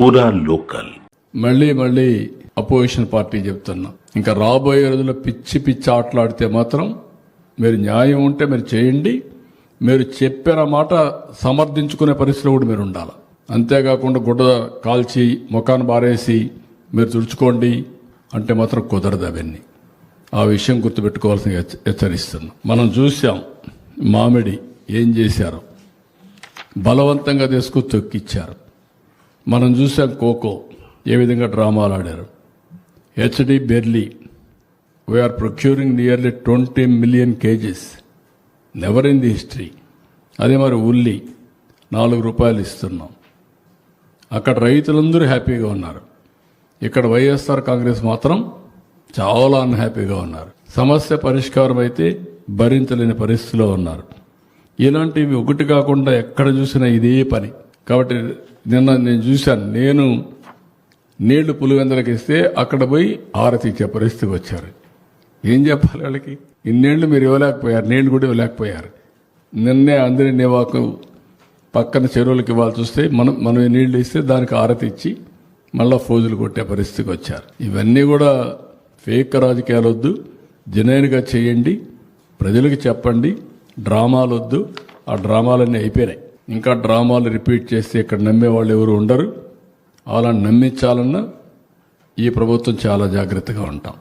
పూరా లోకల్. మళ్ళీ opposition party చెప్తున్నా, ఇంకా రాబోయే రోజుల్లో పిచ్చి ఆటలాడితే మాత్రం మీరు న్యాయం ఉంటే మీరు చేయండి, మీరు చెప్పిన మాట సమర్థించుకునే పరిస్థితిలో కూడా మీరు ఉండాలి. అంతేకాకుండా గుడ్డ కాల్చి ముఖాన్ని బారేసి మీరు తుడుచుకోండి అంటే మాత్రం కుదరదు. అవన్నీ ఆ విషయం గుర్తుపెట్టుకోవాల్సిన హెచ్చరిస్తున్నాం. మనం చూసాం మామిడి ఏం చేశారు, బలవంతంగా తీసుకు తొక్కిచ్చారు. మనం చూసాం కోకో ఏ విధంగా డ్రామాలు ఆడారు. HD barley we are procuring nearly 20 million kgs, never in the history. అదే మరి ఉల్లి 4 రూపాయలు ఇస్తున్నాం. అక్కడ రైతులందరూ హ్యాపీగా ఉన్నారు, ఇక్కడ వైఎస్ఆర్ కాంగ్రెస్ మాత్రం చాలా అన్హ్యాపీగా ఉన్నారు. సమస్య పరిష్కారం అయితే భరించలేని పరిస్థితిలో ఉన్నారు. ఇలాంటివి ఒకటి కాకుండా ఎక్కడ చూసినా ఇదే పని. కాబట్టి నిన్న నేను చూశాను, నేను నీళ్లు పులివెందలకి ఇస్తే అక్కడ పోయి ఆరతి ఇచ్చే పరిస్థితికి వచ్చారు. ఏం చెప్పాలి వాళ్ళకి? ఇన్నేళ్లు మీరు ఇవ్వలేకపోయారు, నీళ్లు కూడా ఇవ్వలేకపోయారు. నిన్నే అందరి నివాకు పక్కన చెరువులకు ఇవ్వాల్సి వస్తే మనం నీళ్లు ఇస్తే దానికి ఆరతి ఇచ్చి మళ్ళా ఫోజులు కొట్టే పరిస్థితికి వచ్చారు. ఇవన్నీ కూడా ఫేక్ రాజకీయాలు వద్దు, జెన్యూన్గా చేయండి, ప్రజలకు చెప్పండి. డ్రామాలు వద్దు, ఆ డ్రామాలన్నీ అయిపోయినాయి. ఇంకా డ్రామాలు రిపీట్ చేస్తే ఇక్కడ నమ్మే వాళ్ళు ఎవరు ఉండరు. అలా నమ్మించాలన్నా ఈ ప్రభుత్వం చాలా జాగ్రత్తగా ఉంటాం.